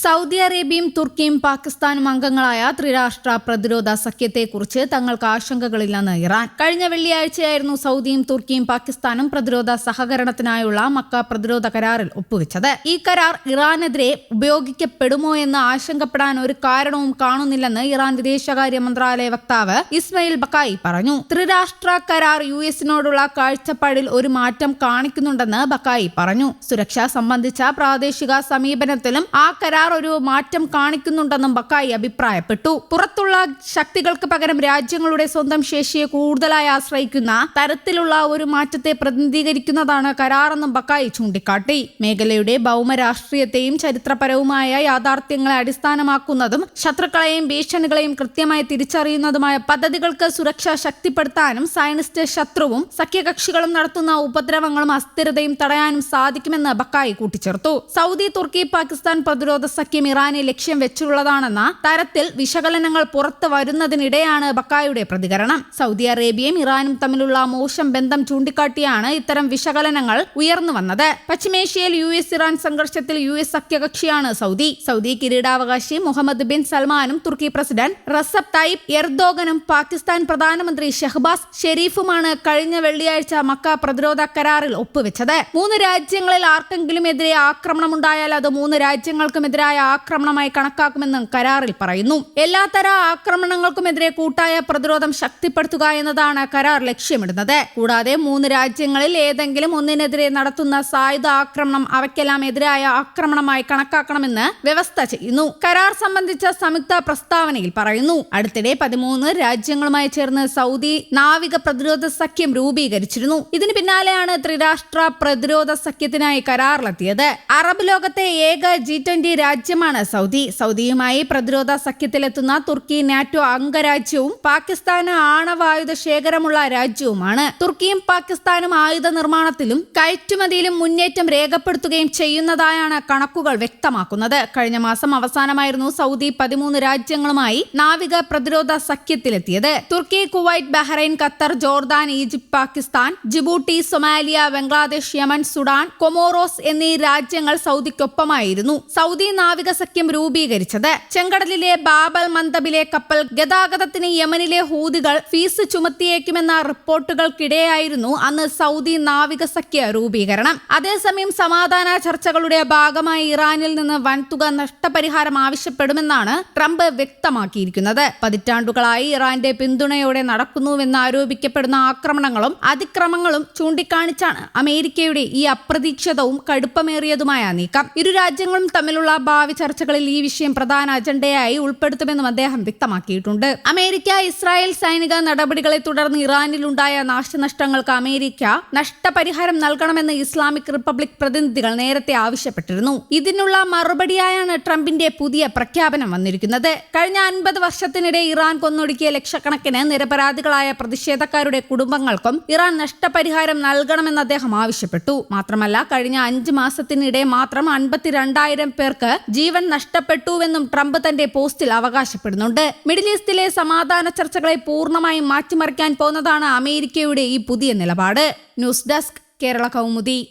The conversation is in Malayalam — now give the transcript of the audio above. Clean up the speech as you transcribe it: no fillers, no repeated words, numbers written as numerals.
സൗദി അറേബ്യയും തുർക്കിയും പാകിസ്ഥാനും അംഗങ്ങളായ ത്രിരാഷ്ട്ര പ്രതിരോധ സഖ്യത്തെക്കുറിച്ച് തങ്ങൾക്ക് ആശങ്കകളില്ലെന്ന് ഇറാൻ. കഴിഞ്ഞ വെള്ളിയാഴ്ചയായിരുന്നു സൗദിയും തുർക്കിയും പാകിസ്ഥാനും പ്രതിരോധ സഹകരണത്തിനായുള്ള മക്ക പ്രതിരോധ കരാറിൽ ഒപ്പുവെച്ചത്. ഈ കരാർ ഇറാനെതിരെ ഉപയോഗിക്കപ്പെടുമോ എന്ന് ആശങ്കപ്പെടാൻ ഒരു കാരണവും കാണുന്നില്ലെന്ന് ഇറാൻ വിദേശകാര്യ മന്ത്രാലയ വക്താവ് ഇസ്മയിൽ ബക്കായി പറഞ്ഞു. ത്രിരാഷ്ട്ര കരാർ യുഎസിനോടുള്ള കാഴ്ചപ്പാടിൽ ഒരു മാറ്റം കാണിക്കുന്നുണ്ടെന്ന് ബക്കായി പറഞ്ഞു. സുരക്ഷ സംബന്ധിച്ച പ്രാദേശിക സമീപനത്തിലും ആ കരാർ ഒരു മാറ്റം കാണിക്കുന്നുണ്ടെന്നും ബക്കായി അഭിപ്രായപ്പെട്ടു. പുറത്തുള്ള ശക്തികൾക്ക് പകരം രാജ്യങ്ങളുടെ സ്വന്തം ശേഷിയെ കൂടുതലായി ആശ്രയിക്കുന്ന തരത്തിലുള്ള ഒരു മാറ്റത്തെ പ്രതിനിധീകരിക്കുന്നതാണ് കരാറെന്നും ബക്കായി ചൂണ്ടിക്കാട്ടി. മേഖലയുടെ ഭൗമരാഷ്ട്രീയത്തെയും ചരിത്രപരവുമായ യാഥാർത്ഥ്യങ്ങളെ അടിസ്ഥാനമാക്കുന്നതും ശത്രുക്കളെയും ഭീഷണികളെയും കൃത്യമായി തിരിച്ചറിയുന്നതുമായ പദ്ധതികൾക്ക് സുരക്ഷ ശക്തിപ്പെടുത്താനും സയനിസ്റ്റ് ശത്രുവും സഖ്യകക്ഷികളും നടത്തുന്ന ഉപദ്രവങ്ങളും അസ്ഥിരതയും തടയാനും സാധിക്കുമെന്ന് ബക്കായി കൂട്ടിച്ചേർത്തു. സൗദി, തുർക്കി, പാകിസ്ഥാൻ പ്രതിരോധ സഖ്യം ഇറാനെ ലക്ഷ്യം വെച്ചുള്ളതാണെന്ന തരത്തിൽ വിശകലനങ്ങൾ പുറത്തു വരുന്നതിനിടെയാണ് ബക്കായുടെ പ്രതികരണം. സൗദി അറേബ്യയും ഇറാനും തമ്മിലുള്ള മോശം ബന്ധം ചൂണ്ടിക്കാട്ടിയാണ് ഇത്തരം വിശകലനങ്ങൾ ഉയർന്നു വന്നത്. പശ്ചിമേഷ്യയിൽ US ഇറാൻ സംഘർഷത്തിൽ US സഖ്യകക്ഷിയാണ് സൗദി കിരീടാവകാശി മുഹമ്മദ് ബിൻ സൽമാനും തുർക്കി പ്രസിഡന്റ് റസബ് തയ്യിബ് എർദോഗനും പാകിസ്ഥാൻ പ്രധാനമന്ത്രി ഷഹബാസ് ഷെരീഫുമാണ് കഴിഞ്ഞ വെള്ളിയാഴ്ച മക്ക പ്രതിരോധ കരാറിൽ ഒപ്പുവെച്ചത്. 3 രാജ്യങ്ങളിൽ ആർക്കെങ്കിലും എതിരെ ആക്രമണമുണ്ടായാൽ അത് 3 രാജ്യങ്ങൾക്കുമെതിരായ ആക്രമണമായി കണക്കാക്കുമെന്നും കരാറിൽ പറയുന്നു. എല്ലാത്തര ആക്രമണങ്ങൾക്കുമെതിരെ കൂട്ടായ പ്രതിരോധം ശക്തിപ്പെടുത്തുക എന്നതാണ് കരാർ ലക്ഷ്യമിടുന്നത്. കൂടാതെ 3 രാജ്യങ്ങളിൽ ഏതെങ്കിലും ഒന്നിനെതിരെ നടത്തുന്ന സായുധ ആക്രമണം അവയ്ക്കെല്ലാം എതിരായ ആക്രമണമായി കണക്കാക്കണമെന്ന് വ്യവസ്ഥ ചെയ്യുന്നു. കരാർ സംബന്ധിച്ച സംയുക്ത പ്രസ്താവനയിൽ പറയുന്നു. അടുത്തിടെ 13 രാജ്യങ്ങളുമായി ചേർന്ന് സൗദി നാവിക പ്രതിരോധ സഖ്യം രൂപീകരിച്ചിരുന്നു. ഇതിന് പിന്നാലെയാണ് ത്രിരാഷ്ട്ര പ്രതിരോധ സഖ്യത്തിനായി കരാറിലെത്തിയത്. അറബ് ലോകത്തെ ഏക G20 രാജ്യമാണ് സൗദിയുമായി പ്രതിരോധ സഖ്യത്തിലെത്തുന്ന തുർക്കി നാറ്റോ അംഗരാജ്യവും പാകിസ്ഥാന് ആണവായുധ ശേഖരമുള്ള രാജ്യവുമാണ്. തുർക്കിയും പാകിസ്ഥാനും ആയുധ നിർമ്മാണത്തിലും കയറ്റുമതിയിലും മുന്നേറ്റം രേഖപ്പെടുത്തുകയും ചെയ്യുന്നതായാണ് കണക്കുകൾ വ്യക്തമാക്കുന്നത്. കഴിഞ്ഞ മാസം അവസാനമായിരുന്നു സൗദി 13 രാജ്യങ്ങളുമായി നാവിക പ്രതിരോധ സഖ്യത്തിലെത്തിയത്. തുർക്കി, Kuwait, Bahrain, Qatar, Jordan, Egypt, Pakistan, Djibouti, Somalia, Bangladesh, Yemen, Sudan, Comoros എന്നീ രാജ്യങ്ങൾ സൗദിക്കൊപ്പമായിരുന്നു സൗദി നാവിക സഖ്യം രൂപീകരിച്ചത്. ചെങ്കടലിലെ ബാബൽ മന്ദബിലെ കപ്പൽ ഗതാഗതത്തിന് യമനിലെ ഹൂതികൾ ഫീസ് ചുമത്തിയേക്കുമെന്ന റിപ്പോർട്ടുകൾക്കിടെയായിരുന്നു അന്ന് സൗദി നാവിക സഖ്യ രൂപീകരണം. അതേസമയം സമാധാന ചർച്ചകളുടെ ഭാഗമായി ഇറാനിൽ നിന്ന് വൻതുക നഷ്ടപരിഹാരം ആവശ്യപ്പെടുമെന്നാണ് ട്രംപ് വ്യക്തമാക്കിയിരിക്കുന്നത്. പതിറ്റാണ്ടുകളായി ഇറാന്റെ പിന്തുണയോടെ നടക്കുന്നുവെന്ന് ആരോപിക്കപ്പെടുന്ന ആക്രമണങ്ങളും അതിക്രമങ്ങളും ചൂണ്ടിക്കാണിച്ചാണ് അമേരിക്കയുടെ ഈ അപ്രതീക്ഷിതവും കടുപ്പമേറിയതുമായ നീക്കം. ഇരു രാജ്യങ്ങളും തമ്മിലുള്ള ഭാവി ചർച്ചകളിൽ ഈ വിഷയം പ്രധാന അജണ്ടയായി ഉൾപ്പെടുത്തുമെന്നും അദ്ദേഹം വ്യക്തമാക്കിയിട്ടുണ്ട്. അമേരിക്ക ഇസ്രായേൽ സൈനിക നടപടികളെ തുടർന്ന് ഇറാനിലുണ്ടായ നാശനഷ്ടങ്ങൾക്ക് അമേരിക്ക നഷ്ടപരിഹാരം നൽകണമെന്ന് ഇസ്ലാമിക് റിപ്പബ്ലിക് പ്രതിനിധികൾ നേരത്തെ ആവശ്യപ്പെട്ടിരുന്നു. ഇതിനുള്ള മറുപടിയായാണ് ട്രംപിന്റെ പുതിയ പ്രഖ്യാപനം വന്നിരിക്കുന്നത്. കഴിഞ്ഞ 50 വർഷത്തിനിടെ ഇറാൻ കൊന്നൊടുക്കിയ ലക്ഷക്കണക്കിന് നിരപരാധികളായ പ്രതിഷേധക്കാരുടെ കുടുംബങ്ങൾക്കും ഇറാൻ നഷ്ടപരിഹാരം നൽകണമെന്ന് അദ്ദേഹം ആവശ്യപ്പെട്ടു. മാത്രമല്ല, കഴിഞ്ഞ 5 മാസത്തിനിടെ മാത്രം 52,000 പേർക്ക് ജീവൻ നഷ്ടപ്പെട്ടുവെന്നും ട്രംപ് തന്റെ പോസ്റ്റിൽ അവകാശപ്പെടുന്നുണ്ട്. മിഡിൽ ഈസ്റ്റിലെ സമാധാന ചർച്ചകളെ പൂർണ്ണമായും മാറ്റിമറിക്കാൻ പോകുന്നതാണ് അമേരിക്കയുടെ ഈ പുതിയ നിലപാട്. News desk, Kerala Kaumudi.